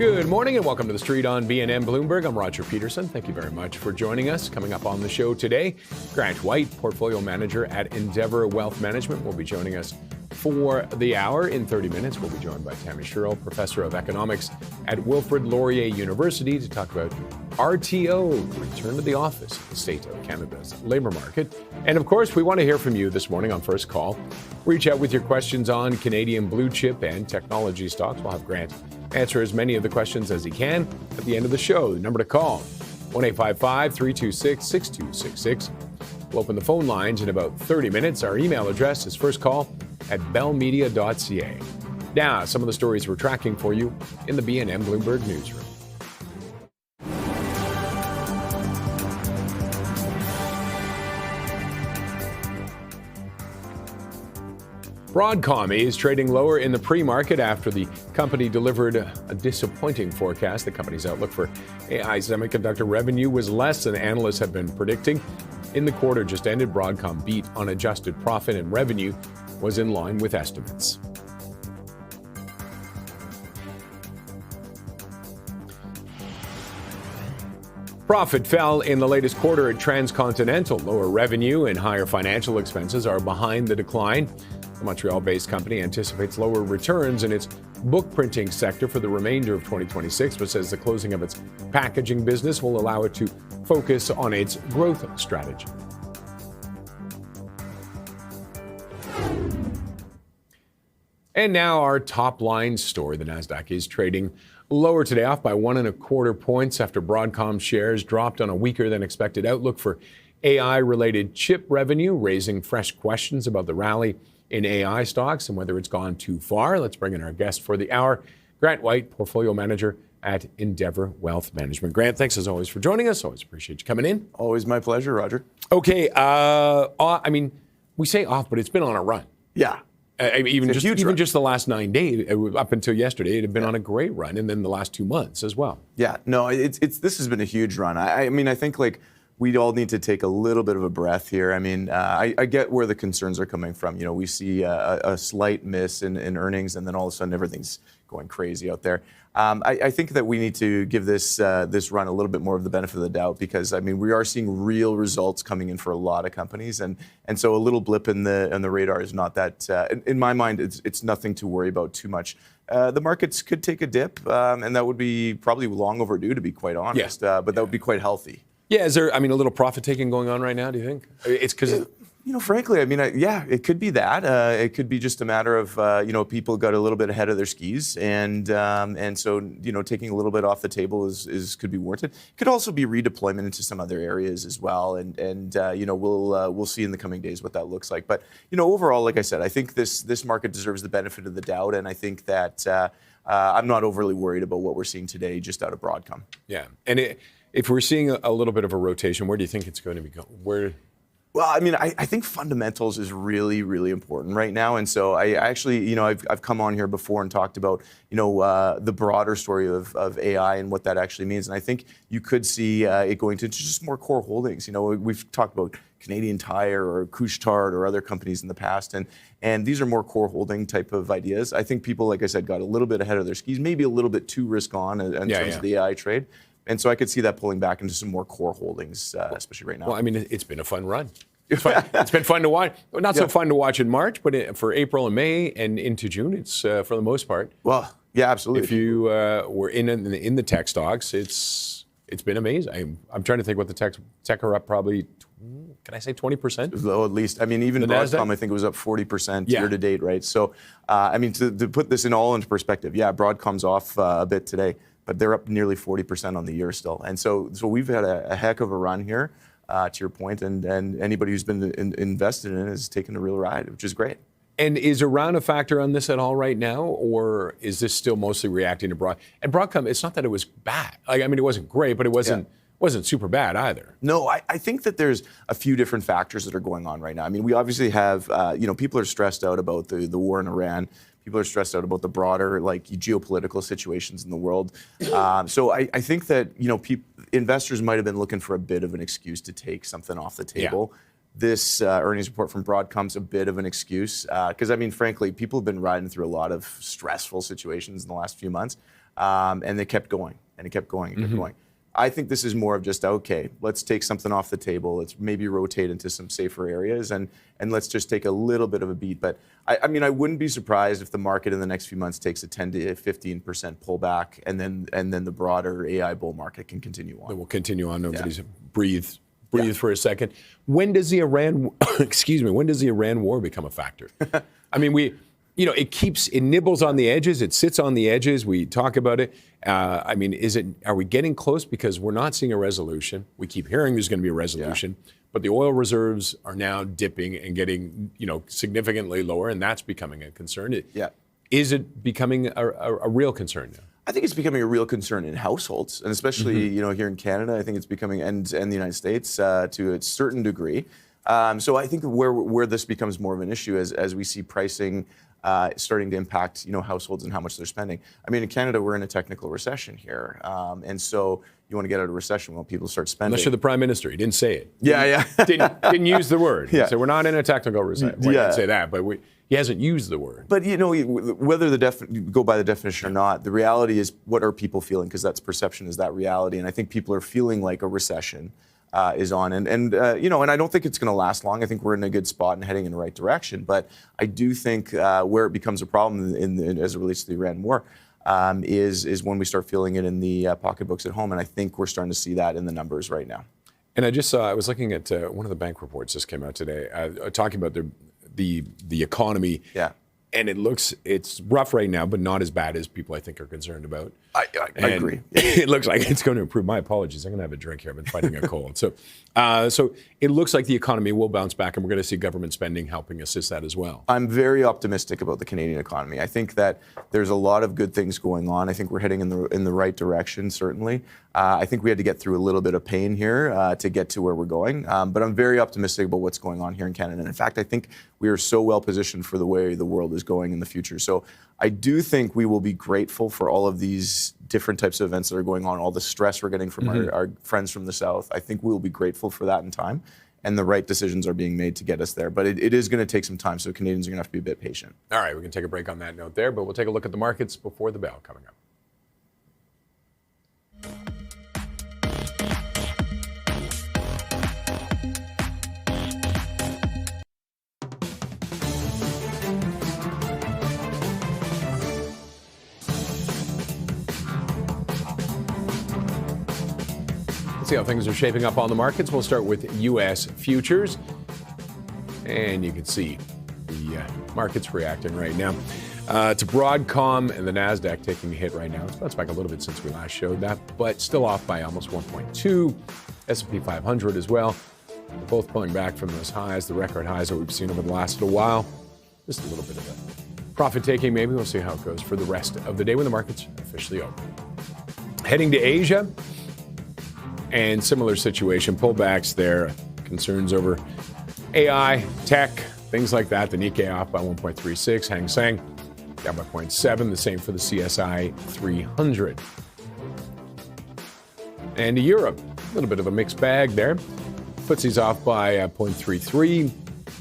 Good morning and welcome to the Street on BNN Bloomberg. I'm Roger Peterson. Thank you very much for joining us. Coming up on the show today, Grant White, Portfolio Manager at Endeavor Wealth Management, will be joining us for the hour. In 30 minutes, we'll be joined by Tammy Sherrill, Professor of Economics at Wilfrid Laurier University, to talk about RTO, return to the office, the state of Canada's labour market. And of course, we want to hear from you this morning on First Call. Reach out with your questions on Canadian blue chip and technology stocks. We'll have Grant answer as many of the questions as he can at the end of the show. The number to call, 1-855-326-6266. We'll open the phone lines in about 30 minutes. Our email address is firstcall@bellmedia.ca. Now, some of the stories we're tracking for you in the BNN Bloomberg newsroom. Broadcom is trading lower in the pre-market after the company delivered a disappointing forecast. The company's outlook for AI semiconductor revenue was less than analysts had been predicting. In the quarter just ended, Broadcom beat on adjusted profit, and revenue was in line with estimates. Profit fell in the latest quarter at Transcontinental. Lower revenue and higher financial expenses are behind the decline. The Montreal-based company anticipates lower returns in its book printing sector for the remainder of 2026, but says the closing of its packaging business will allow it to focus on its growth strategy. And now our top line story. The Nasdaq is trading lower today, off by 1.25 points after Broadcom shares dropped on a weaker than expected outlook for AI-related chip revenue, raising fresh questions about the rally in AI stocks and whether it's gone too far. Let's bring in our guest for the hour, Grant White, Portfolio Manager at Endeavor Wealth Management. Grant, thanks as always for joining us. Always appreciate you coming in. Always my pleasure, Roger. Okay, we say off, but it's been on a run. Yeah. Even just the last 9 days, up until yesterday, it had been on a great run, and then the last 2 months as well. Yeah, no, this has been a huge run. I think we all need to take a little bit of a breath here. I get where the concerns are coming from. You know, we see a slight miss in earnings, and then all of a sudden everything's going crazy out there. I think that we need to give this run a little bit more of the benefit of the doubt, because we are seeing real results coming in for a lot of companies, and so a little blip in the radar is not that. In my mind, it's nothing to worry about too much. The markets could take a dip, and that would be probably long overdue, to be quite honest. But that would be quite healthy. Yeah, is there, a little profit taking going on right now, do you think? It's because... frankly, it could be that. It could be just a matter of, people got a little bit ahead of their skis, and so, taking a little bit off the table could be warranted. It could also be redeployment into some other areas as well, and we'll see in the coming days what that looks like. But, overall, like I said, I think this market deserves the benefit of the doubt, and I think that I'm not overly worried about what we're seeing today just out of Broadcom. Yeah, and if we're seeing a little bit of a rotation, where do you think it's going to be going? Well, I think fundamentals is really, really important right now. And so I actually, I've come on here before and talked about, the broader story of AI and what that actually means. And I think you could see it going to just more core holdings. We've talked about Canadian Tire or Couche-Tard or other companies in the past. And these are more core holding type of ideas. I think people, like I said, got a little bit ahead of their skis, maybe a little bit too risk on in terms of the AI trade. And so I could see that pulling back into some more core holdings, especially right now. Well, it's been a fun run. It's been fun to watch. Not so fun to watch in March, but for April and May and into June, it's for the most part. Well, yeah, absolutely. If you were in the tech stocks, it's been amazing. I'm trying to think what the tech are up probably. Can I say 20%? Low at least. Even Broadcom, I think it was up 40% year to date, right? So, to put this all into perspective, Broadcom's off a bit today, but they're up nearly 40% on the year still. And so we've had a heck of a run here, to your point, and anybody who's been invested in it has taken a real ride, which is great. And is Iran a factor on this at all right now, or is this still mostly reacting to Broadcom? It's not that it was bad. It wasn't great, but it wasn't super bad either. No, I think that there's a few different factors that are going on right now. We obviously have, people are stressed out about the war in Iran. People are stressed out about the broader geopolitical situations in the world. So I think that investors might have been looking for a bit of an excuse to take something off the table. Yeah. This earnings report from Broadcom's a bit of an excuse because frankly, people have been riding through a lot of stressful situations in the last few months. And they kept going, and it kept going, and kept going. I think this is more of just, okay, let's take something off the table. Let's maybe rotate into some safer areas, and let's just take a little bit of a beat. But I mean, I wouldn't be surprised if the market in the next few months takes a 10 to 15% pullback, and then the broader AI bull market can continue on. It will continue on. Nobody's breathe for a second. When does the Iran when does the Iran war become a factor? I mean, it nibbles on the edges. It sits on the edges. We talk about it. I mean, are we getting close? Because we're not seeing a resolution. We keep hearing there's going to be a resolution, but the oil reserves are now dipping and getting, significantly lower, and that's becoming a concern. Is it becoming a real concern now? I think it's becoming a real concern in households, and especially, here in Canada. I think it's becoming, and the United States to a certain degree. So I think where this becomes more of an issue as we see pricing starting to impact, households and how much they're spending. I mean, in Canada, we're in a technical recession here, and so you want to get out of a recession when people start spending. Unless you're the prime minister, he didn't say it. Yeah. Didn't use the word. He said we're not in a technical recession. Well, he didn't say that, but he hasn't used the word. But whether you go by the definition or not, the reality is, what are people feeling? Because that's perception, is that reality, and I think people are feeling like a recession is on, and I don't think it's going to last long. I think we're in a good spot and heading in the right direction. But I do think where it becomes a problem as it relates to the Iran war is when we start feeling it in the pocketbooks at home, and I think we're starting to see that in the numbers right now. And I just saw, I was looking at one of the bank reports just came out today, talking about the economy. Yeah. And it's rough right now, but not as bad as people I think are concerned about. I agree. It looks like it's going to improve. My apologies. I'm going to have a drink here. I've been fighting a cold. So it looks like the economy will bounce back, and we're going to see government spending helping assist that as well. I'm very optimistic about the Canadian economy. I think that there's a lot of good things going on. I think we're heading in the right direction, certainly. I think we had to get through a little bit of pain here to get to where we're going. But I'm very optimistic about what's going on here in Canada. And in fact, I think we are so well positioned for the way the world is going in the future. So I do think we will be grateful for all of these different types of events that are going on, all the stress we're getting from our friends from the South. I think we will be grateful for that in time, and the right decisions are being made to get us there. But it is going to take some time, so Canadians are going to have to be a bit patient. All right, we can take a break on that note there, but we'll take a look at the markets before the bell coming up. See how things are shaping up on the markets. We'll start with U.S. futures. And you can see the markets reacting right now to Broadcom and the NASDAQ taking a hit right now. It's bounced back a little bit since we last showed that, but still off by almost 1.2. S&P 500 as well. They're both pulling back from those highs, the record highs that we've seen over the last little while. Just a little bit of a profit taking maybe. We'll see how it goes for the rest of the day when the markets officially open. Heading to Asia. And similar situation, pullbacks there, concerns over AI, tech, things like that. The Nikkei off by 1.36, Hang Seng down by 0.7, the same for the CSI 300. And to Europe, a little bit of a mixed bag there. FTSE's off by 0.33.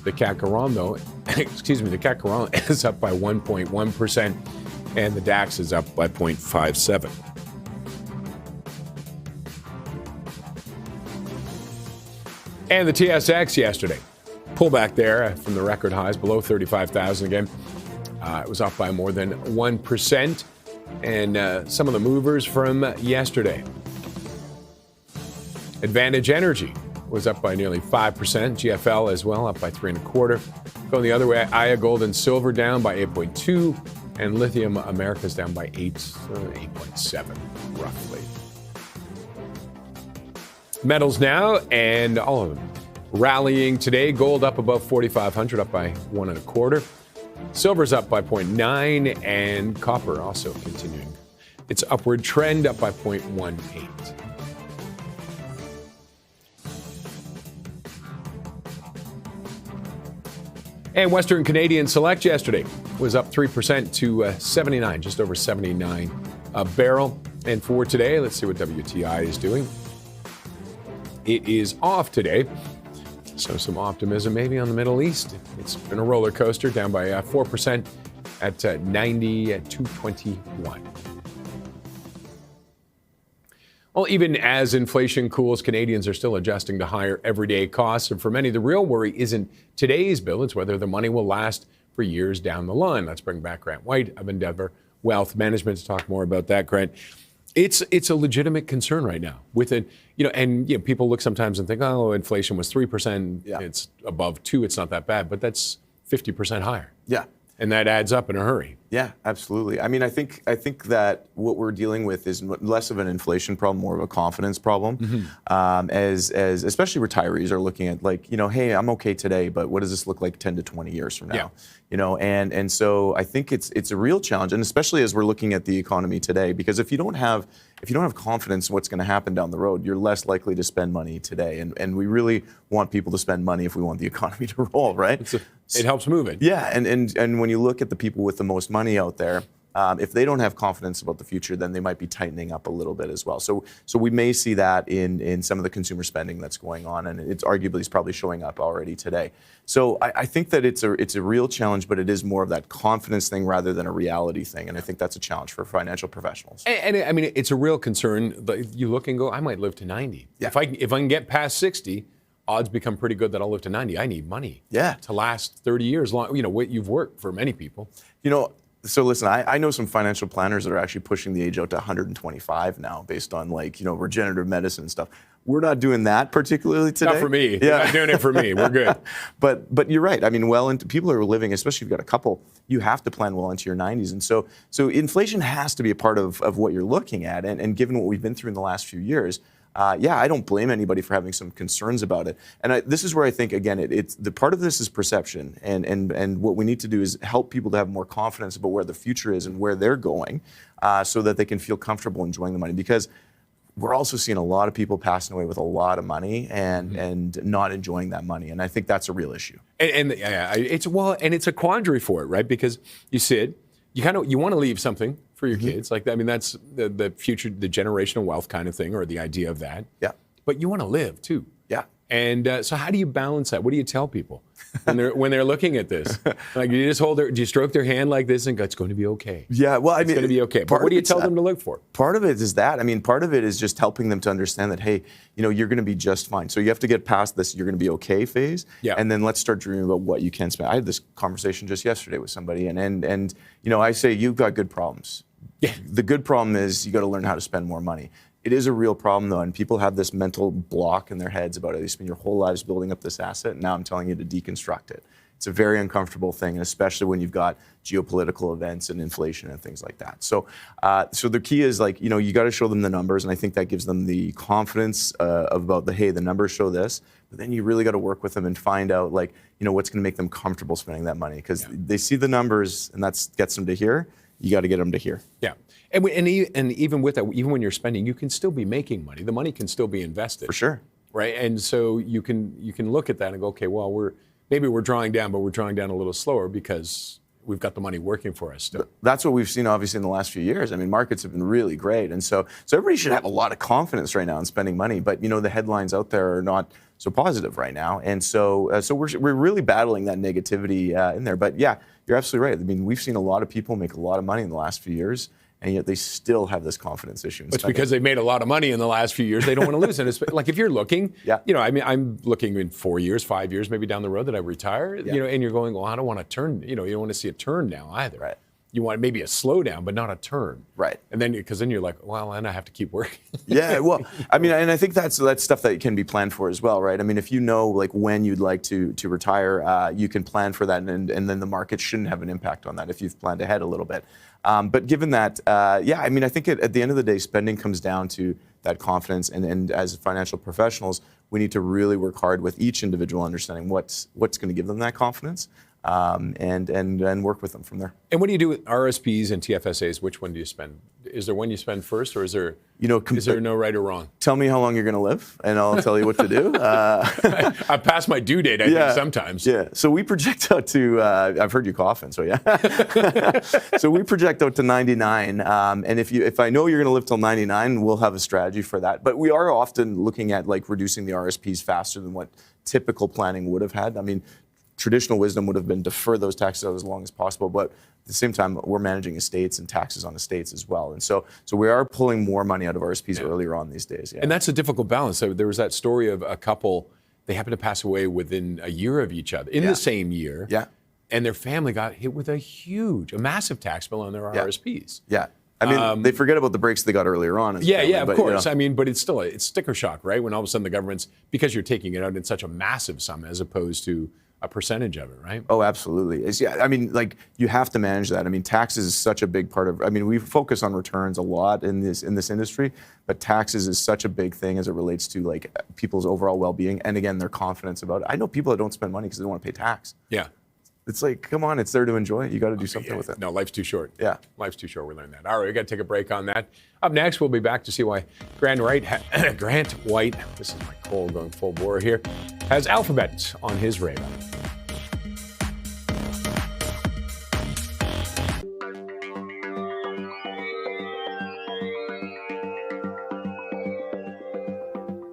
The CAC 40, though, the CAC 40 is up by 1.1%, and the DAX is up by 0.57. And the TSX yesterday, pullback there from the record highs, below 35,000 again. It was off by more than 1%. And some of the movers from yesterday. Advantage Energy was up by nearly 5%. GFL as well, up by 3.25%. Going the other way, Aya Gold and Silver down by 8.2%. And Lithium Americas down by 8.7%, roughly. Metals now, and all of them rallying today. Gold up above 4,500, up by 1.25. Silver's up by 0.9, and copper also continuing its upward trend, up by 0.18. And Western Canadian Select yesterday was up 3% to 79, just over 79 a barrel. And for today, let's see what WTI is doing. It is off today, so some optimism maybe on the Middle East. It's been a roller coaster, down by 4% at 90 at 221. Well, even as inflation cools, Canadians are still adjusting to higher everyday costs. And for many, the real worry isn't today's bill, it's whether the money will last for years down the line. Let's bring back Grant White of Endeavour Wealth Management to talk more about that. Grant, it's a legitimate concern right now with it, and people look sometimes and think, oh, inflation was 3%, it's above 2%, it's not that bad, but that's 50% higher. Yeah. And that adds up in a hurry. Yeah, absolutely. I mean, I think that what we're dealing with is less of an inflation problem, more of a confidence problem. Mm-hmm. As especially retirees are looking at hey, I'm okay today, but what does this look like 10 to 20 years from now? Yeah. And so I think it's a real challenge, and especially as we're looking at the economy today, because if you don't have confidence in what's going to happen down the road, you're less likely to spend money today. And we really want people to spend money if we want the economy to roll, right? It helps move it. Yeah, and when you look at the people with the most money out there, if they don't have confidence about the future, then they might be tightening up a little bit as well. So we may see that in some of the consumer spending that's going on, and it's arguably probably showing up already today. So I think that it's a real challenge, but it is more of that confidence thing rather than a reality thing, and I think that's a challenge for financial professionals. And I mean, it's a real concern. You look and go, I might live to 90. Yeah. If I can get past 60, odds become pretty good that I'll live to 90. I need money to last 30 years long. What you've worked for many people. So listen, I know some financial planners that are actually pushing the age out to 125 now based on regenerative medicine and stuff. We're not doing that particularly today. Not for me. Yeah. You're not doing it for me. We're good. But you're right. I mean, people are living, especially if you've got a couple, you have to plan well into your 90s. And so inflation has to be a part of what you're looking at. And given what we've been through in the last few years, I don't blame anybody for having some concerns about it. And this is where I think, again, it's the part of this is perception. And what we need to do is help people to have more confidence about where the future is and where they're going so that they can feel comfortable enjoying the money. Because we're also seeing a lot of people passing away with a lot of money and not enjoying that money. And I think that's a real issue. And it's a quandary for it, right? Because you want to leave something for your kids. Like, I mean, that's the future, the generational wealth kind of thing, or the idea of that. Yeah. But you want to live too. Yeah. And so how do you balance that? What do you tell people when they're looking at this? Like, do you stroke their hand like this and go, it's going to be okay? Yeah, well, it's going to be okay. But what do you tell them to look for? Part of it is that. I mean, part of it is just helping them to understand that, hey, you're going to be just fine. So you have to get past this you're going to be okay phase. Yeah. And then let's start dreaming about what you can spend. I had this conversation just yesterday with somebody, and I say, you've got good problems. Yeah. The good problem is you got to learn how to spend more money. It is a real problem, though, and people have this mental block in their heads about it. They spend your whole lives building up this asset, and now I'm telling you to deconstruct it. It's a very uncomfortable thing, and especially when you've got geopolitical events and inflation and things like that. So the key is, you got to show them the numbers, and I think that gives them the confidence about the numbers show this. But then you really got to work with them and find out, what's going to make them comfortable spending that money, because they see the numbers, and that gets them to here. You got to get them to here. Yeah. And even with that, even when you're spending, you can still be making money. The money can still be invested. For sure. Right? And so you can look at that and go, okay, well, maybe we're drawing down, but we're drawing down a little slower because we've got the money working for us still. That's what we've seen, obviously, in the last few years. I mean, markets have been really great. And so everybody should have a lot of confidence right now in spending money. But, the headlines out there are not so positive right now. And so we're really battling that negativity in there. But, yeah, you're absolutely right. I mean, we've seen a lot of people make a lot of money in the last few years, and yet they still have this confidence issue. It's because they've made a lot of money in the last few years. They don't want to lose it. It's like if you're looking, I'm looking in 4 years, 5 years, maybe down the road that I retire, and you're going, well, I don't want to turn, you don't want to see a turn now either. Right. You want maybe a slowdown, but not a turn. Right. And then, because then you're like, well, and I have to keep working. Yeah, well, I mean, and I think that's stuff that can be planned for as well, right? I mean, if you know, when you'd like to retire, you can plan for that, and then the market shouldn't have an impact on that if you've planned ahead a little bit. But given that, I mean, I think at the end of the day, spending comes down to that confidence, and as financial professionals, we need to really work hard with each individual, understanding what's going to give them that confidence. And work with them from there. And what do you do with RSPs and TFSAs? Which one do you spend? Is there one you spend first, or is there no right or wrong? Tell me how long you're going to live, and I'll tell you what to do. I pass my due date, I think, sometimes. Yeah. So we project out to, I've heard you coughing, so yeah. So we project out to 99. And if I know you're going to live till 99, we'll have a strategy for that. But we are often looking at reducing the RSPs faster than what typical planning would have had. I mean, traditional wisdom would have been defer those taxes out as long as possible, but at the same time, we're managing estates and taxes on estates as well. And so we are pulling more money out of RSPs earlier on these days. Yeah. And that's a difficult balance. So there was that story of a couple, they happened to pass away within a year of each other, in the same year. Yeah. And their family got hit with a massive tax bill on their RSPs. Yeah. I mean, they forget about the breaks they got earlier on. As Yeah, family, of but, course. You know. I mean, but it's still it's sticker shock, right? When all of a sudden the government's, because you're taking it out in such a massive sum as opposed to a percentage of it, right? Oh, absolutely. I mean, like, you have to manage that. I mean, taxes is such a big part of, I mean, we focus on returns a lot in this industry, but taxes is such a big thing as it relates to like people's overall well-being and again, their confidence about it. I know people that don't spend money because they don't want to pay tax. Yeah. It's like, come on, it's there to enjoy it. You got to do something with it. No, life's too short. Yeah. Life's too short. We learned that. All right, we got to take a break on that. Up next, we'll be back to see why Grant White, this is my cold going full bore here, has Alphabet on his radar.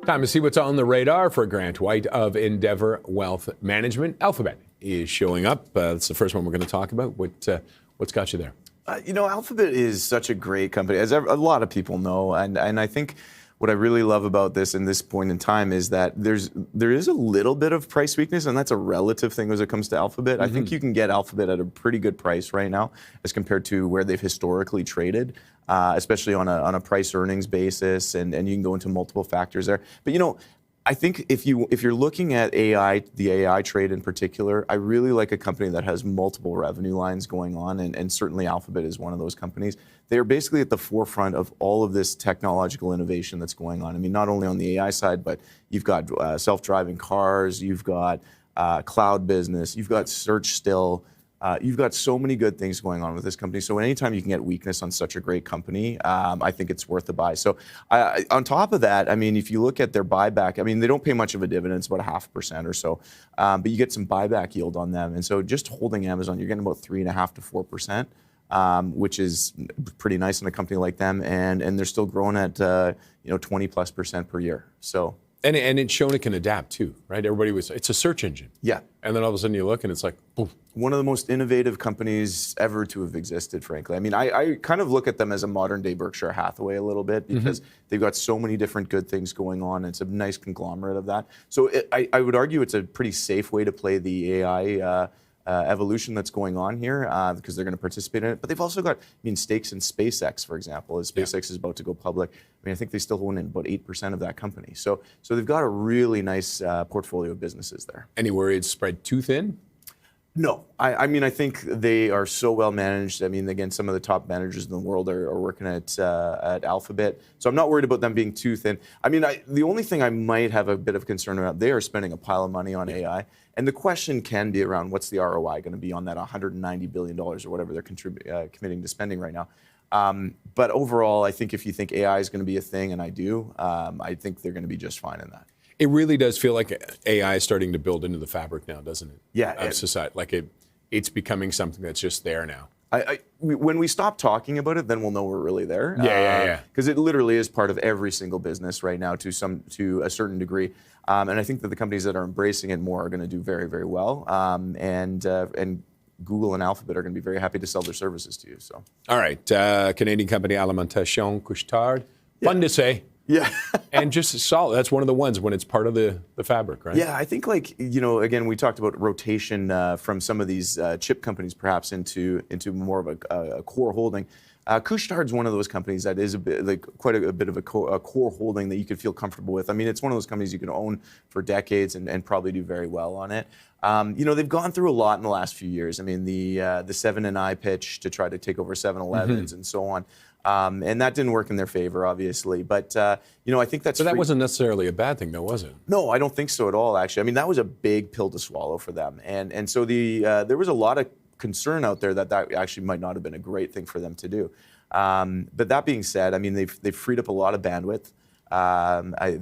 Time to see what's on the radar for Grant White of Endeavor Wealth Management. Alphabet is showing up. That's the first one we're going to talk about. What's got you there? You know, Alphabet is such a great company, as a lot of people know, and I think what I really love about this in this point in time is that there is a little bit of price weakness, and that's a relative thing as it comes to Alphabet. I think you can get Alphabet at a pretty good price right now as compared to where they've historically traded, especially on a price earnings basis, and you can go into multiple factors there. But you know, I think if you're looking at AI, the AI trade in particular, I really like a company that has multiple revenue lines going on, and certainly Alphabet is one of those companies. They're basically at the forefront of all of this technological innovation that's going on. I mean, not only on the AI side, but you've got self-driving cars, you've got cloud business, you've got search still. You've got so many good things going on with this company. So anytime you can get weakness on such a great company, I think it's worth the buy. So on top of that, I mean, if you look at their buyback, I mean, they don't pay much of a dividend. It's about 0.5% or so. But you get some buyback yield on them. And so just holding Amazon, you're getting about 3.5% to 4%. Which is pretty nice in a company like them, and they're still growing at 20+% per year. So and it's shown it can adapt too, right? It's a search engine. Yeah. And then all of a sudden you look and it's like, boom. One of the most innovative companies ever to have existed, frankly. I mean, I kind of look at them as a modern day Berkshire Hathaway a little bit because they've got so many different good things going on. It's a nice conglomerate of that. So I would argue it's a pretty safe way to play the AI evolution that's going on here because they're going to participate in it. But they've also got, stakes in SpaceX, for example, as SpaceX is about to go public. I think they still own in about 8% of that company. So they've got a really nice portfolio of businesses there. Any worry it's spread too thin? No. I think they are so well managed. I mean, again, some of the top managers in the world are working at Alphabet. So I'm not worried about them being too thin. I mean, the only thing I might have a bit of concern about, they are spending a pile of money on AI. And the question can be around what's the ROI going to be on that $190 billion or whatever they're committing to spending right now. But overall, I think if you think AI is going to be a thing, and I do, I think they're going to be just fine in that. It really does feel like AI is starting to build into the fabric now, doesn't it? Yeah. Of society. Like it's becoming something that's just there now. When we stop talking about it, then we'll know we're really there. Yeah. Because it literally is part of every single business right now to a certain degree. And I think that the companies that are embracing it more are going to do very, very well. And Google and Alphabet are going to be very happy to sell their services to you. So. All right. Canadian company Alimentation Couche-Tard. Fun to say. Yeah. And just solid. That's one of the ones when it's part of the fabric, right? Yeah, I think again, we talked about rotation from some of these chip companies perhaps into more of a core holding. Couche-Tard's one of those companies that is quite a bit of a core holding that you could feel comfortable with. I mean, it's one of those companies you can own for decades and probably do very well on it. They've gone through a lot in the last few years. I mean, the 7 & I pitch to try to take over 7-Elevens and so on. And that didn't work in their favor, obviously. But, I think that's... But that wasn't necessarily a bad thing, though, was it? No, I don't think so at all, actually. I mean, that was a big pill to swallow for them. And so there was a lot of concern out there that actually might not have been a great thing for them to do. But that being said, I mean, they've freed up a lot of bandwidth.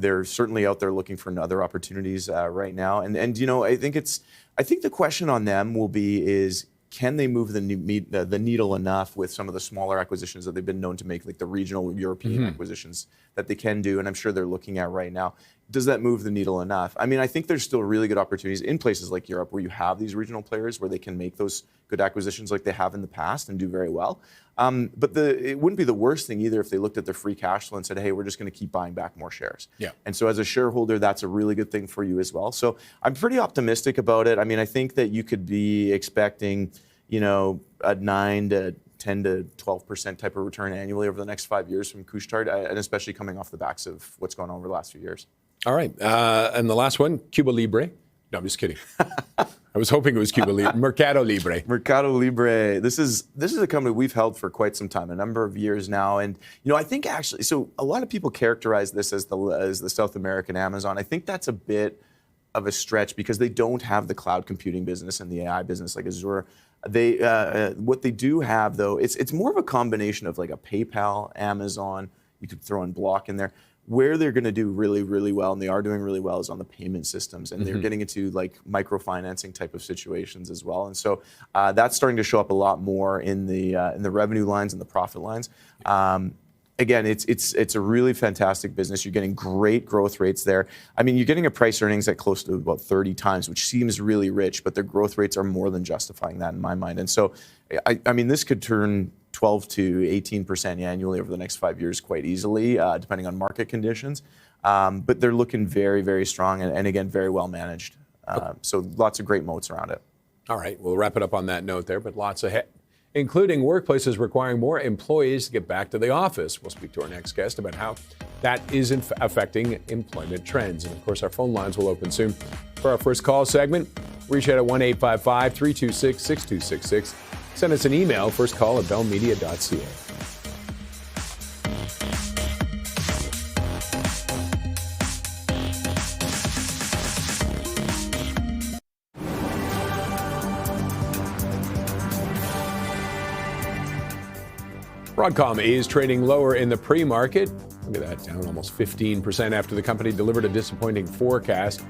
They're certainly out there looking for other opportunities right now. And I think the question on them will be is, can they move the needle enough with some of the smaller acquisitions that they've been known to make, like the regional European acquisitions that they can do, and I'm sure they're looking at right now. does that move the needle enough? I mean, I think there's still really good opportunities in places like Europe where you have these regional players where they can make those good acquisitions like they have in the past and do very well. But it wouldn't be the worst thing either if they looked at their free cash flow and said, hey, we're just going to keep buying back more shares. Yeah. And so as a shareholder, that's a really good thing for you as well. So I'm pretty optimistic about it. I mean, I think that you could be expecting, a 9 to 10 to 12% type of return annually over the next 5 years from Couche-Tard, and especially coming off the backs of what's going on over the last few years. All right. And the last one, Cuba Libre. No, I'm just kidding. I was hoping it was Cuba Libre. Mercado Libre. Mercado Libre. This is a company we've held for quite some time, a number of years now. And, I think actually, so a lot of people characterize this as the South American Amazon. I think that's a bit of a stretch because they don't have the cloud computing business and the AI business like Azure. What they do have, though, it's more of a combination of like a PayPal, Amazon. You could throw in Block in there. Where they're going to do really, really well, and they are doing really well, is on the payment systems, and they're getting into like microfinancing type of situations as well. And so that's starting to show up a lot more in the revenue lines and the profit lines. Again, it's a really fantastic business. You're getting great growth rates there. I mean, you're getting a price earnings at close to about 30 times, which seems really rich, but their growth rates are more than justifying that in my mind. And so, I mean, this could turn 12 to 18% annually over the next 5 years quite easily, depending on market conditions. But they're looking very, very strong and again, very well managed. So lots of great moats around it. All right, we'll wrap it up on that note there, but lots ahead, including workplaces requiring more employees to get back to the office. We'll speak to our next guest about how that is affecting employment trends. And of course, our phone lines will open soon. For our first call segment, reach out at 1-855-326-6266. Send us an email, firstcall@bellmedia.ca. Broadcom is trading lower in the pre-market. Look at that, down almost 15% after the company delivered a disappointing forecast.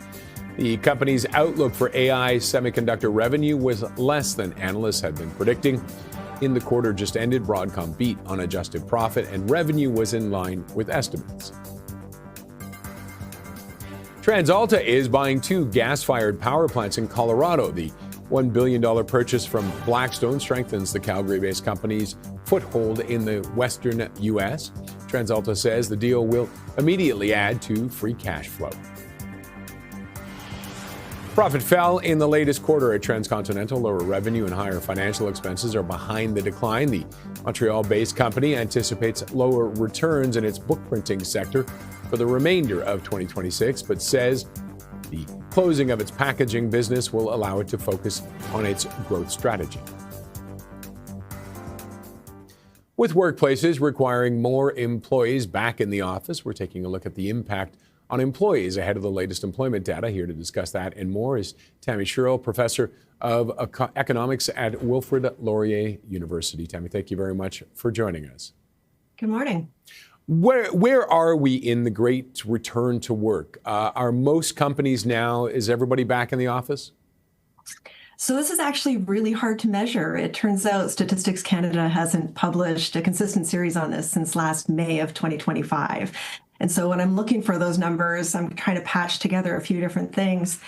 The company's outlook for AI semiconductor revenue was less than analysts had been predicting. In the quarter just ended, Broadcom beat on adjusted profit, and revenue was in line with estimates. TransAlta is buying 2 gas-fired power plants in Colorado. The $1 billion purchase from Blackstone strengthens the Calgary-based company's foothold in the western U.S. TransAlta says the deal will immediately add to free cash flow. Profit fell in the latest quarter at Transcontinental. Lower revenue and higher financial expenses are behind the decline. The Montreal-based company anticipates lower returns in its book printing sector for the remainder of 2026, but says the closing of its packaging business will allow it to focus on its growth strategy. With workplaces requiring more employees back in the office, we're taking a look at the impact on employees ahead of the latest employment data. Here to discuss that and more is Tammy Sherrill, professor of economics at Wilfrid Laurier University. Tammy, thank you very much for joining us. Good morning. Where are we in the great return to work? Are most companies now, is everybody back in the office? So this is actually really hard to measure. It turns out Statistics Canada hasn't published a consistent series on this since last May of 2025. And so when I'm looking for those numbers, I'm trying to patch together a few different things.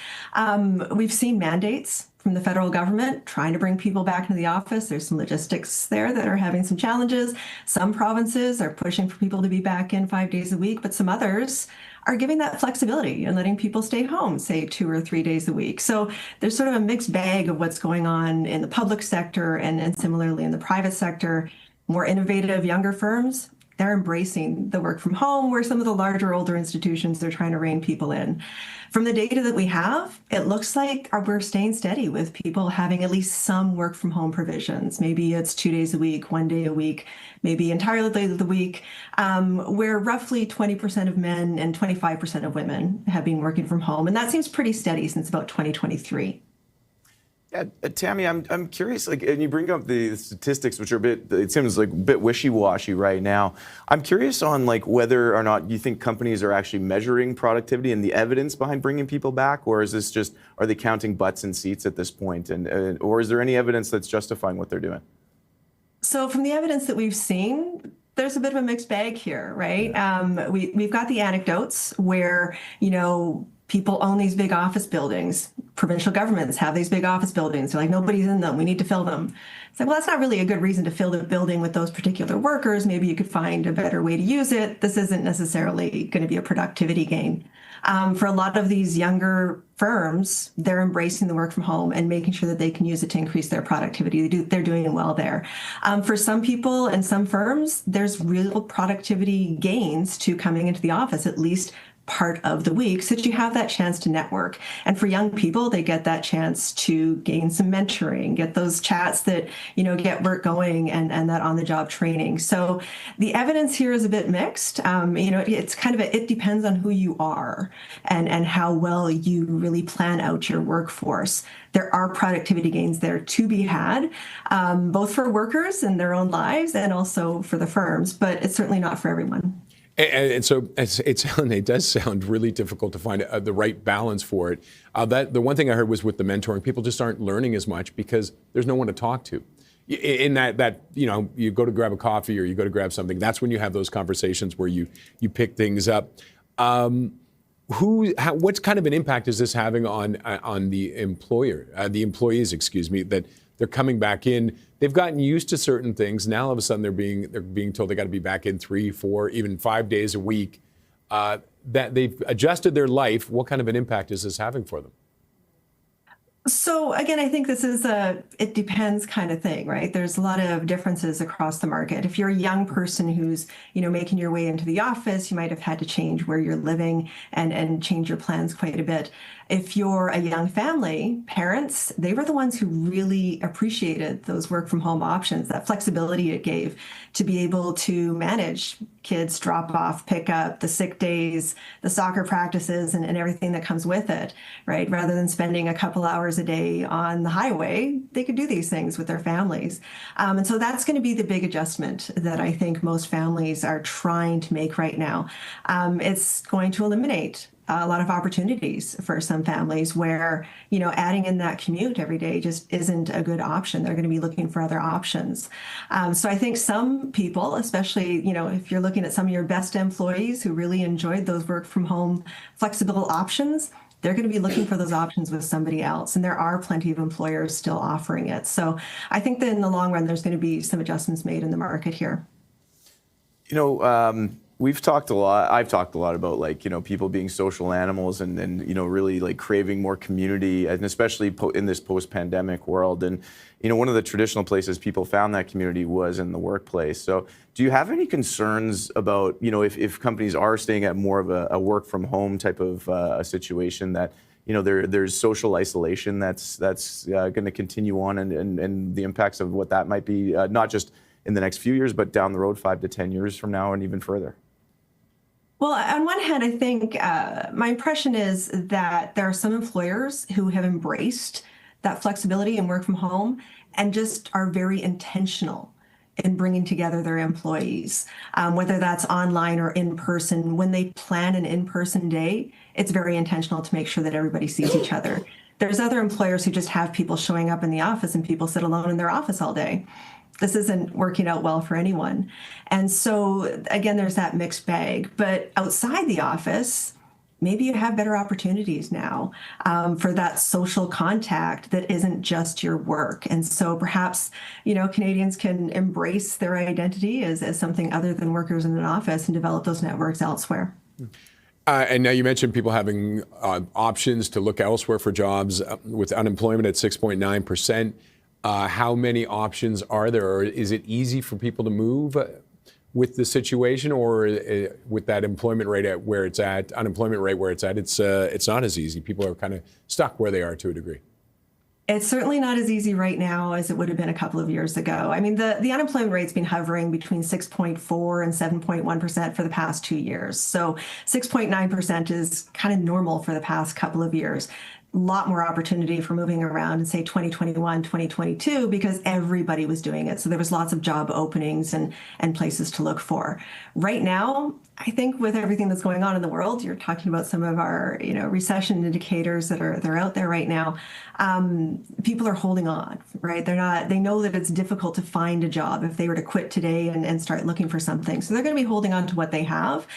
We've seen mandates from the federal government trying to bring people back into the office. There's some logistics there that are having some challenges. Some provinces are pushing for people to be back in 5 days a week, but some others are giving that flexibility and letting people stay home, say 2 or 3 days a week. So there's sort of a mixed bag of what's going on in the public sector and similarly in the private sector. More innovative, younger firms, they're embracing the work from home, where some of the larger, older institutions, they're trying to rein people in. From the data that we have, it looks like we're staying steady with people having at least some work from home provisions. Maybe it's 2 days a week, 1 day a week, maybe entirely of the week, where roughly 20% of men and 25% of women have been working from home. And that seems pretty steady since about 2023. Yeah, Tammy, I'm curious, and you bring up the statistics, which are it seems like a bit wishy-washy right now. I'm curious on whether or not you think companies are actually measuring productivity and the evidence behind bringing people back, or is this just, are they counting butts and seats at this point, or is there any evidence that's justifying what they're doing? So from the evidence that we've seen, there's a bit of a mixed bag here, right? We've got the anecdotes where, people own these big office buildings. Provincial governments have these big office buildings. They're like, nobody's in them. We need to fill them. It's like, well, that's not really a good reason to fill the building with those particular workers. Maybe you could find a better way to use it. This isn't necessarily going to be a productivity gain. For a lot of these younger firms, they're embracing the work from home and making sure that they can use it to increase their productivity. They're doing well there. For some people and some firms, there's real productivity gains to coming into the office, at least part of the week, so that you have that chance to network. And for young people, they get that chance to gain some mentoring, get those chats that, get work going and that on-the-job training. So the evidence here is a bit mixed. It's kind of it depends on who you are and how well you really plan out your workforce. There are productivity gains there to be had, both for workers in their own lives and also for the firms, but it's certainly not for everyone. And so it does sound really difficult to find the right balance for it. The one thing I heard was with the mentoring, people just aren't learning as much because there's no one to talk to. In that you go to grab a coffee or you go to grab something, that's when you have those conversations where you pick things up. What kind of an impact is this having on the employees, that they're coming back in? They've gotten used to certain things. Now all of a sudden they're being told they got to be back in 3, 4, even 5 days a week. That they've adjusted their life. What kind of an impact is this having for them? So again, I think this is it depends kind of thing, right? There's a lot of differences across the market. If you're a young person who's, making your way into the office, you might have had to change where you're living and change your plans quite a bit. If you're a young family, parents, they were the ones who really appreciated those work from home options, that flexibility it gave to be able to manage kids drop off, pick up, the sick days, the soccer practices, and everything that comes with it, right? Rather than spending a couple hours a day on the highway, they could do these things with their families. And so that's going to be the big adjustment that I think most families are trying to make right now. It's going to eliminate a lot of opportunities for some families where, adding in that commute every day just isn't a good option. They're going to be looking for other options. So I think some people, especially, if you're looking at some of your best employees who really enjoyed those work from home flexible options, they're going to be looking for those options with somebody else. And there are plenty of employers still offering it. So I think that in the long run, there's going to be some adjustments made in the market here. We've talked a lot. I've talked a lot about people being social animals and really craving more community, and especially in this post-pandemic world. And one of the traditional places people found that community was in the workplace. So do you have any concerns about if companies are staying at more of a work from home type of a situation that there's social isolation that's going to continue on and the impacts of what that might be, not just in the next few years, but down the road 5 to 10 years from now and even further? Well, on one hand, I think my impression is that there are some employers who have embraced that flexibility and work from home and just are very intentional in bringing together their employees, whether that's online or in person. When they plan an in-person day, it's very intentional to make sure that everybody sees each other. There's other employers who just have people showing up in the office and people sit alone in their office all day. This isn't working out well for anyone. And so, again, there's that mixed bag. But outside the office, maybe you have better opportunities now for that social contact that isn't just your work. And so perhaps, Canadians can embrace their identity as something other than workers in an office and develop those networks elsewhere. And now you mentioned people having options to look elsewhere for jobs with unemployment at 6.9%. How many options are there? Or is it easy for people to move with the situation, or with that unemployment rate where it's at, it's not as easy. People are kind of stuck where they are to a degree. It's certainly not as easy right now as it would have been a couple of years ago. I mean, the unemployment rate's been hovering between 6.4 and 7.1% for the past 2 years. So 6.9% is kind of normal for the past couple of years. A lot more opportunity for moving around in, say, 2021, 2022, because everybody was doing it. So there was lots of job openings and places to look for. Right now, I think with everything that's going on in the world, you're talking about some of our recession indicators that are out there right now. people are holding on, right? They know that it's difficult to find a job if they were to quit today and start looking for something. So they're going to be holding on to what they have.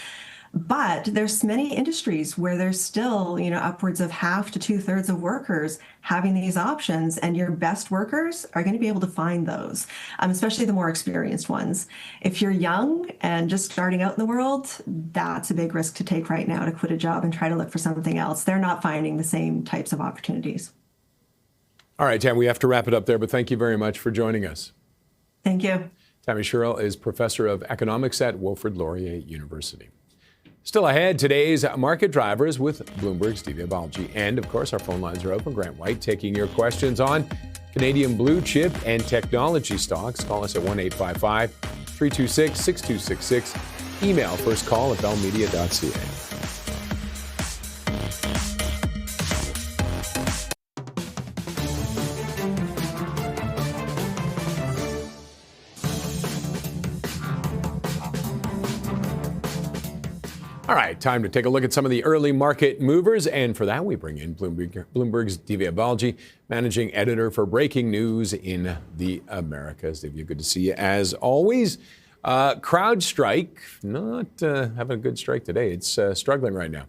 But there's many industries where there's still, upwards of half to 2/3 of workers having these options, and your best workers are going to be able to find those, especially the more experienced ones. If you're young and just starting out in the world, that's a big risk to take right now, to quit a job and try to look for something else. They're not finding the same types of opportunities. All right, Tam, we have to wrap it up there, but thank you very much for joining us. Thank you. Tammy Sherrill is professor of economics at Wilfrid Laurier University. Still ahead, today's market drivers with Bloomberg's Divya Balji. And, of course, our phone lines are open. Grant White taking your questions on Canadian blue chip and technology stocks. Call us at 1-855-326-6266. Email firstcall@bellmedia.ca. All right, time to take a look at some of the early market movers. And for that, we bring in Bloomberg's Divya Balji, managing editor for breaking news in the Americas. Divya, good to see you as always. CrowdStrike, not having a good strike today. It's struggling right now.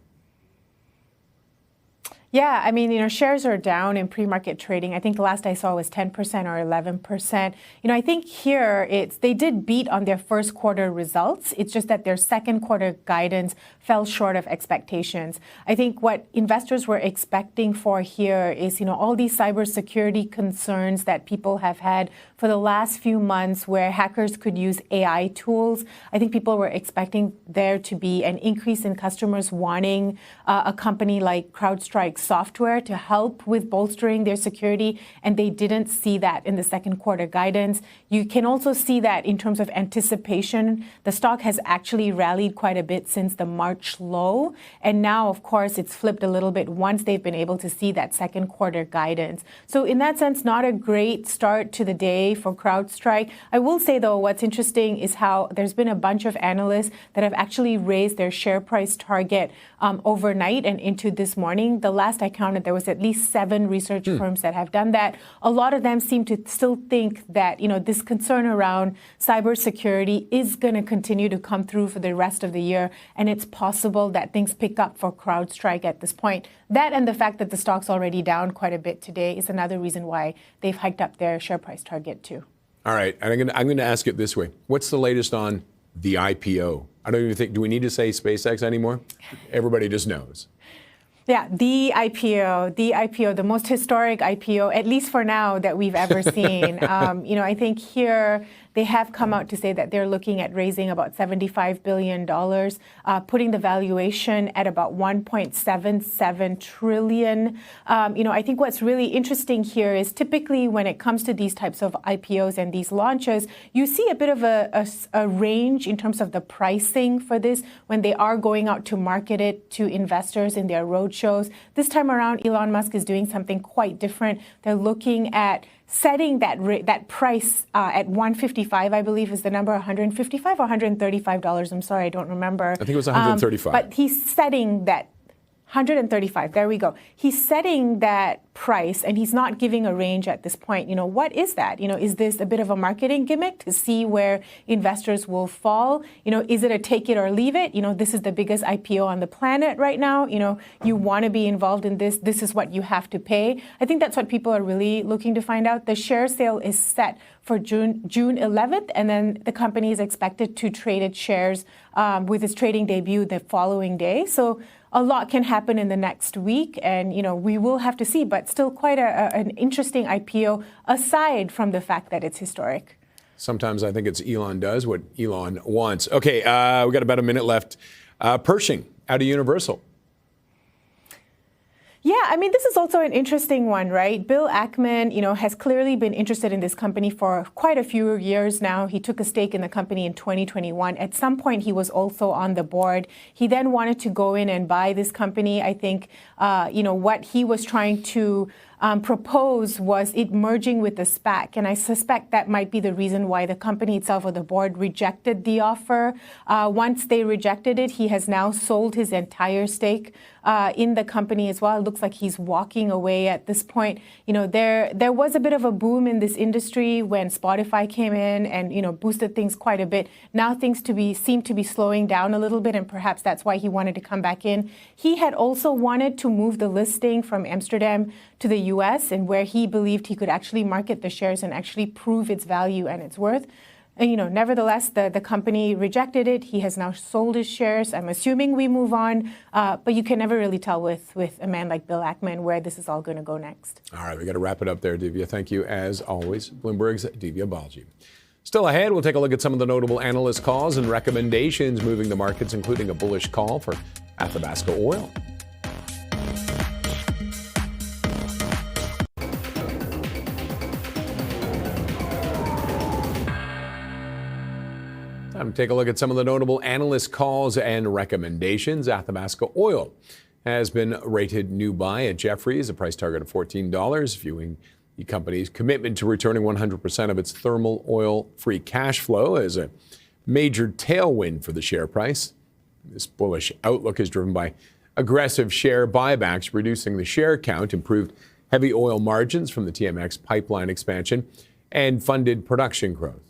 Yeah, I mean, shares are down in pre-market trading. I think the last I saw was 10% or 11%. I think here they did beat on their first quarter results. It's just that their second quarter guidance fell short of expectations. I think what investors were expecting for here is, all these cybersecurity concerns that people have had for the last few months where hackers could use AI tools. I think people were expecting there to be an increase in customers wanting a company like CrowdStrike software to help with bolstering their security, and they didn't see that in the second quarter guidance. You can also see that in terms of anticipation. The stock has actually rallied quite a bit since the March low, and now, of course, it's flipped a little bit once they've been able to see that second quarter guidance. So in that sense, not a great start to the day for CrowdStrike. I will say, though, what's interesting is how there's been a bunch of analysts that have actually raised their share price target overnight and into this morning. The last I counted, there was at least 7 research firms that have done that. A lot of them seem to still think that, this concern around cybersecurity is going to continue to come through for the rest of the year, and it's possible that things pick up for CrowdStrike at this point. That and the fact that the stock's already down quite a bit today is another reason why they've hiked up their share price target too. All right, and I'm going to ask it this way. What's the latest on the IPO? I don't even think, do we need to say SpaceX anymore? Everybody just knows. Yeah, the IPO, the most historic IPO, at least for now, that we've ever seen. I think here they have come out to say that they're looking at raising about $75 billion, putting the valuation at about $1.77 trillion. I think what's really interesting here is typically when it comes to these types of IPOs and these launches, you see a bit of a range in terms of the pricing for this when they are going out to market it to investors in their roadshows. This time around, Elon Musk is doing something quite different. They're looking at setting that price at $155, I believe is the number, $155 or $135. I'm sorry, I don't remember. I think it was $135. But he's setting that $135. There we go. He's setting that price, and he's not giving a range at this point. What is that? Is this a bit of a marketing gimmick to see where investors will fall? Is it a take it or leave it? This is the biggest IPO on the planet right now. You want to be involved in this. This is what you have to pay. I think that's what people are really looking to find out. The share sale is set for June 11th, and then the company is expected to trade its shares with its trading debut the following day. So a lot can happen in the next week, and we will have to see, but still quite an interesting IPO aside from the fact that it's historic. Sometimes I think it's Elon does what Elon wants. Okay, we got about a minute left. Pershing out of Universal. Yeah, this is also an interesting one, right? Bill Ackman, has clearly been interested in this company for quite a few years now. He took a stake in the company in 2021. At some point, he was also on the board. He then wanted to go in and buy this company. I think, what he was trying to propose was it merging with the SPAC. And I suspect that might be the reason why the company itself or the board rejected the offer. Once they rejected it, he has now sold his entire stake in the company as well. It looks like he's walking away at this point. There was a bit of a boom in this industry when Spotify came in and, boosted things quite a bit. Now things seem to be slowing down a little bit, and perhaps that's why he wanted to come back in. He had also wanted to move the listing from Amsterdam to the US, and where he believed he could actually market the shares and actually prove its value and its worth. And, nevertheless, the company rejected it. He has now sold his shares. I'm assuming we move on, but you can never really tell with a man like Bill Ackman where this is all going to go next. All right, we got to wrap it up there, Divya. Thank you, as always. Bloomberg's Divya Balji. Still ahead, we'll take a look at some of the notable analyst calls and recommendations moving the markets, including a bullish call for Athabasca Oil. Time to take a look at some of the notable analyst calls and recommendations. Athabasca Oil has been rated new buy at Jefferies, a price target of $14, viewing the company's commitment to returning 100% of its thermal oil free cash flow as a major tailwind for the share price. This bullish outlook is driven by aggressive share buybacks, reducing the share count, improved heavy oil margins from the TMX pipeline expansion, and funded production growth.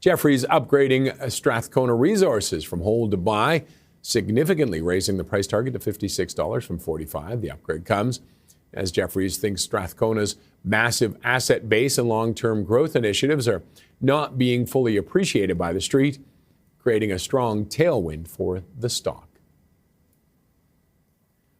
Jefferies upgrading Strathcona Resources from hold to buy, significantly raising the price target to $56 from $45. The upgrade comes as Jefferies thinks Strathcona's massive asset base and long-term growth initiatives are not being fully appreciated by the street, creating a strong tailwind for the stock.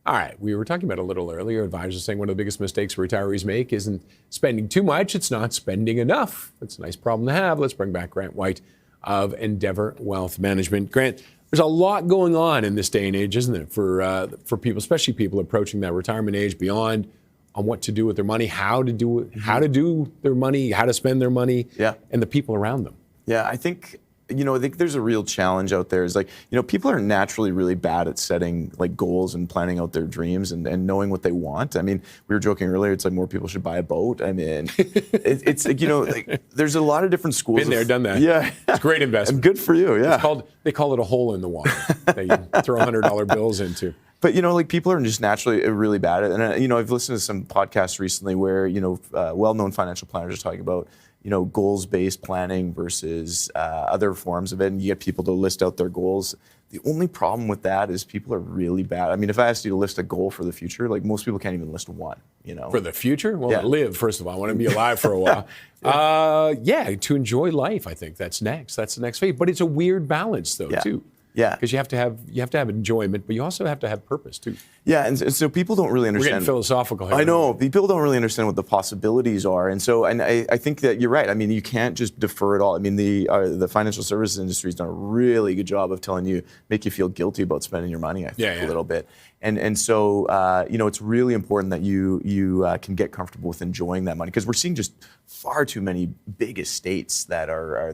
All right, we were talking about it a little earlier. Advisors saying one of the biggest mistakes retirees make isn't spending too much, it's not spending enough. That's a nice problem to have. Let's bring back Grant White of Endeavor Wealth Management. Grant, there's a lot going on in this day and age, isn't it, for people, especially people approaching that retirement age, beyond on what to do with their money, how to do their money, how to spend their money, and the people around them. Yeah, I think there's a real challenge out there. Is people are naturally really bad at setting goals and planning out their dreams and knowing what they want. I mean, we were joking earlier, it's like more people should buy a boat. I mean, it's there's a lot of different schools. Been there, done that. Yeah. It's a great investment. And good for you, yeah. They call it a hole in the wall that you throw $100 bills into. But, people are just naturally really bad at it. And, I've listened to some podcasts recently where, well-known financial planners are talking about, goals-based planning versus other forms of it. And you get people to list out their goals. The only problem with that is people are really bad. I mean, if I asked you to list a goal for the future, most people can't even list one, For the future? Well, yeah. Live, first of all. I want to be alive for a while. To enjoy life, I think that's next. That's the next phase. But it's a weird balance, though, too. Yeah, because you have to have enjoyment, but you also have to have purpose too. Yeah, and so people don't really understand. We're getting philosophical here. I know people don't really understand what the possibilities are, and I think that you're right. I mean, you can't just defer it all. I mean, the financial services industry has done a really good job of make you feel guilty about spending your money. I think a little bit, and so it's really important that you can get comfortable with enjoying that money, because we're seeing just far too many big estates that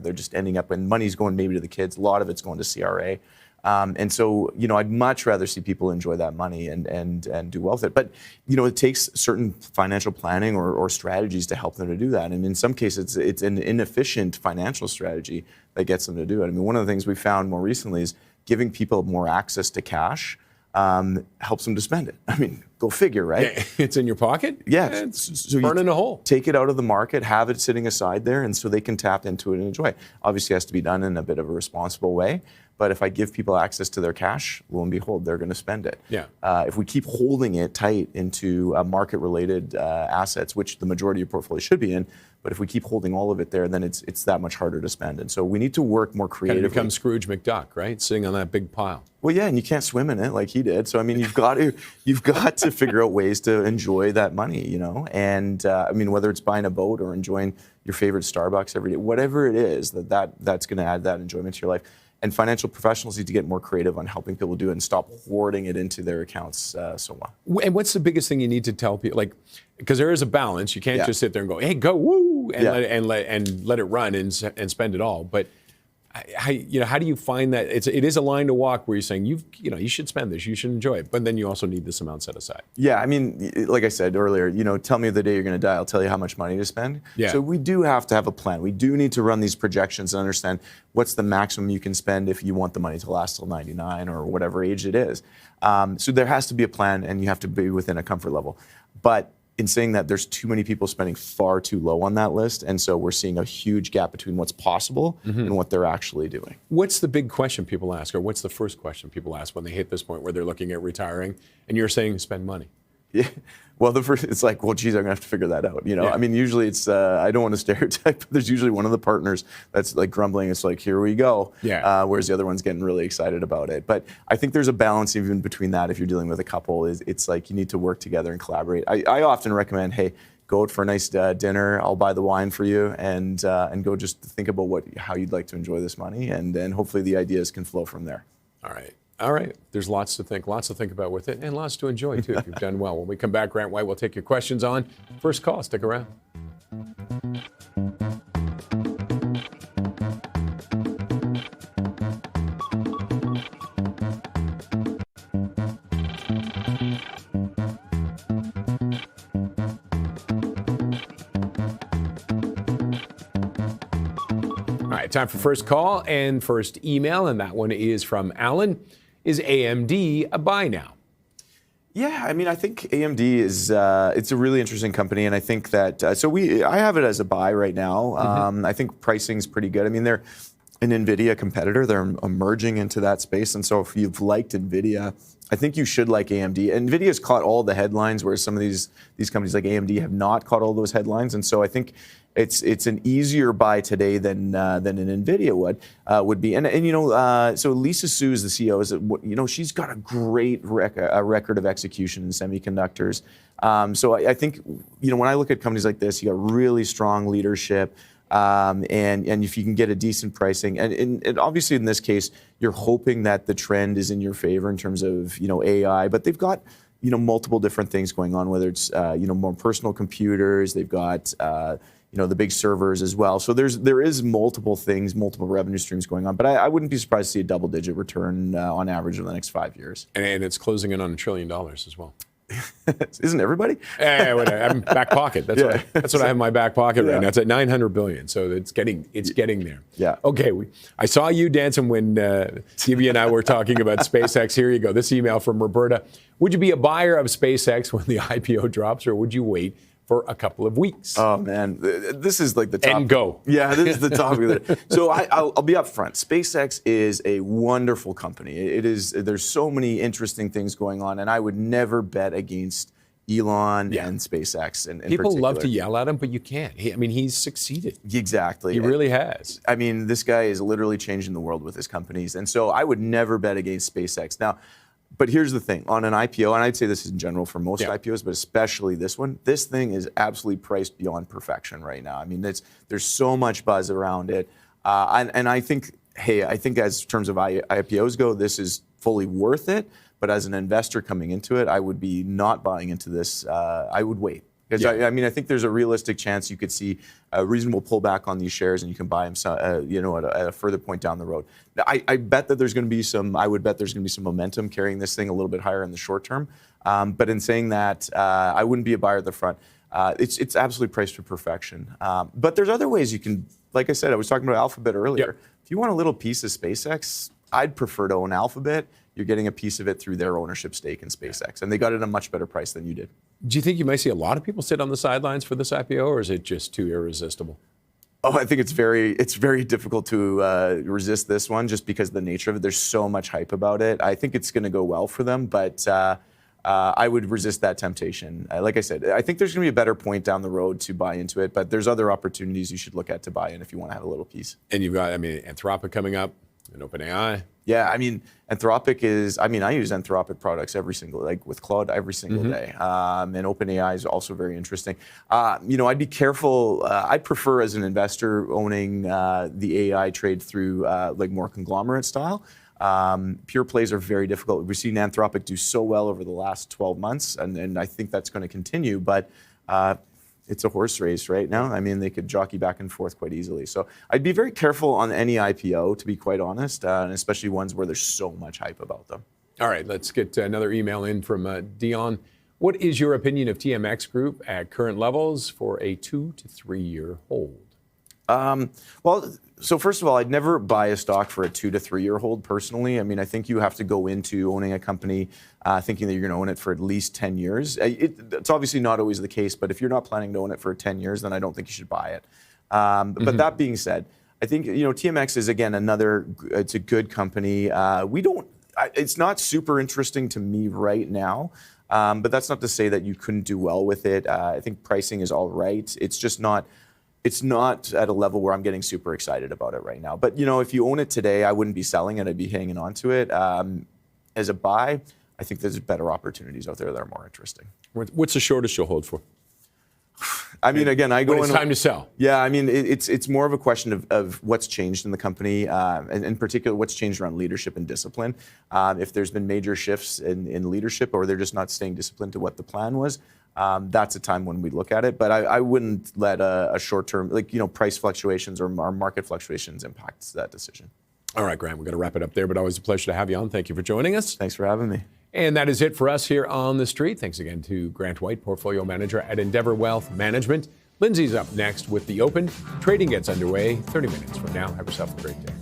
they're just ending up, and money's going maybe to the kids. A lot of it's going to CRA. And so, I'd much rather see people enjoy that money and do well with it. But, it takes certain financial planning or strategies to help them to do that. And in some cases, it's an inefficient financial strategy that gets them to do it. I mean, one of the things we found more recently is giving people more access to cash helps them to spend it. I mean, go figure, right? Yeah, it's in your pocket? Yeah. It's burning a hole. Take it out of the market, have it sitting aside there, and so they can tap into it and enjoy it. Obviously, it has to be done in a bit of a responsible way. But if I give people access to their cash, lo and behold, they're going to spend it. Yeah. If we keep holding it tight into market-related assets, which the majority of your portfolio should be in, but if we keep holding all of it there, then it's that much harder to spend. And so we need to work more creatively. Kind of become Scrooge McDuck, right? Sitting on that big pile. Well, yeah, and you can't swim in it like he did. So I mean, you've got to figure out ways to enjoy that money, And I mean, whether it's buying a boat or enjoying your favorite Starbucks every day, whatever it is, that's going to add that enjoyment to your life. And financial professionals need to get more creative on helping people do it and stop hoarding it into their accounts so well. And what's the biggest thing you need to tell people? Because there is a balance. You can't just sit there and go, "Hey, go woo," and let it run and spend it all. But how do you find that it is a line to walk where you're saying you should spend this, you should enjoy it, but then you also need this amount set aside? Yeah, I mean, like I said earlier, tell me the day you're going to die, I'll tell you how much money to spend. Yeah. So we do have to have a plan. We do need to run these projections and understand what's the maximum you can spend if you want the money to last till 99 or whatever age it is. So there has to be a plan, and you have to be within a comfort level. But in saying that, there's too many people spending far too low on that list, and so we're seeing a huge gap between what's possible and what they're actually doing. What's the big question people ask, or what's the first question people ask when they hit this point where they're looking at retiring, and you're saying spend money? Yeah. Well, it's like, well, geez, I'm gonna have to figure that out. Yeah. I mean, usually it's, I don't want to stereotype, but there's usually one of the partners that's like grumbling. It's like, here we go. Yeah. Whereas the other one's getting really excited about it. But I think there's a balance even between that. If you're dealing with a couple, it's like you need to work together and collaborate. I often recommend, hey, go out for a nice dinner. I'll buy the wine for you, and go just think about how you'd like to enjoy this money, and then hopefully the ideas can flow from there. All right. There's lots to think about with it, and lots to enjoy, too, if you've done well. When we come back, Grant White will take your questions on First Call. Stick around. All right, time for First Call and first email, and that one is from Alan. Is AMD a buy now? Yeah, I mean, I think AMD is it's a really interesting company, and I think that I have it as a buy right now. I think pricing's pretty good. I mean, they're an NVIDIA competitor. They're emerging into that space, and so if you've liked NVIDIA, I think you should like AMD. NVIDIA's caught all the headlines, whereas some of these companies like AMD have not caught all those headlines, and so I think it's an easier buy today than an NVIDIA would be. And so Lisa Su is the CEO. She's got a great record of execution in semiconductors. So I think when I look at companies like this, you got really strong leadership. And if you can get a decent pricing, and obviously in this case, you're hoping that the trend is in your favor in terms of AI, but they've got multiple different things going on, whether it's more personal computers, they've got the big servers as well. So there is multiple things, multiple revenue streams going on, but I wouldn't be surprised to see a double-digit return on average over the next 5 years. And it's closing in on $1 trillion as well. Isn't everybody? I'm back pocket. That's what I have in my back pocket right now. It's at $900 billion, so it's getting there. Yeah. Okay. I saw you dancing when Stevie and I were talking about SpaceX. Here you go. This email from Roberta: would you be a buyer of SpaceX when the IPO drops, or would you wait for a couple of weeks? Oh man, this is like the top. And go. Yeah, this is the topic. So I'll be upfront. SpaceX is a wonderful company. It is. There's so many interesting things going on, and I would never bet against Elon and SpaceX. In People particular. love to yell at him, but you can't. He's succeeded. Exactly. He really has. I mean, this guy is literally changing the world with his companies, and so I would never bet against SpaceX. Now, but here's the thing, on an IPO, and I'd say this is in general for most IPOs, but especially this one, this thing is absolutely priced beyond perfection right now. I mean, there's so much buzz around it. And I think, as terms of IPOs go, this is fully worth it. But as an investor coming into it, I would be not buying into this. I would wait. Because I think there's a realistic chance you could see a reasonable pullback on these shares, and you can buy them, at a further point down the road. Now, I bet that there's going to be some. I would bet there's going to be some momentum carrying this thing a little bit higher in the short term. But in saying that, I wouldn't be a buyer at the front. It's absolutely priced to perfection. But there's other ways you can. Like I said, I was talking about Alphabet earlier. If you want a little piece of SpaceX, I'd prefer to own Alphabet. You're getting a piece of it through their ownership stake in SpaceX, and they got it at a much better price than you did. Do you think you might see a lot of people sit on the sidelines for this IPO, or is it just too irresistible? Oh, I think it's very difficult to resist this one, just because of the nature of it. There's so much hype about it. I think it's going to go well for them, but I would resist that temptation. Like I said, I think there's going to be a better point down the road to buy into it, but there's other opportunities you should look at to buy in if you want to have a little piece. And you've got, Anthropic coming up, and OpenAI. Yeah, Anthropic is, I use Anthropic products with Claude every single day. And OpenAI is also very interesting. I'd be careful. I prefer as an investor owning the AI trade through more conglomerate style. Pure plays are very difficult. We've seen Anthropic do so well over the last 12 months, and I think that's going to continue. But it's a horse race right now. I mean, they could jockey back and forth quite easily. So I'd be very careful on any IPO, to be quite honest, and especially ones where there's so much hype about them. All right, let's get another email in from Dion. What is your opinion of TMX Group at current levels for a 2 to 3 year hold? Well, so first of all, I'd never buy a stock for a 2 to 3 year hold personally. I mean, I think you have to go into owning a company thinking that you're going to own it for at least 10 years. It's obviously not always the case, but if you're not planning to own it for 10 years, then I don't think you should buy it. But that being said, I think, TMX is, again, it's a good company. It's not super interesting to me right now. But that's not to say that you couldn't do well with it. I think pricing is all right. It's just not at a level where I'm getting super excited about it right now. But, if you own it today, I wouldn't be selling it. I'd be hanging on to it. As a buy, I think there's better opportunities out there that are more interesting. What's the shortest you'll hold for? I mean, again, I go when it's time to sell. Yeah, I mean, it's more of a question of what's changed in the company, and in particular, what's changed around leadership and discipline. If there's been major shifts in leadership, or they're just not staying disciplined to what the plan was, that's a time when we look at it. But I wouldn't let a short-term, price fluctuations or market fluctuations impact that decision. All right, Grant, we're going to wrap it up there, but always a pleasure to have you on. Thank you for joining us. Thanks for having me. And that is it for us here on The Street. Thanks again to Grant White, Portfolio Manager at Endeavor Wealth Management. Lindsay's up next with The Open. Trading gets underway 30 minutes from now. Have yourself a great day.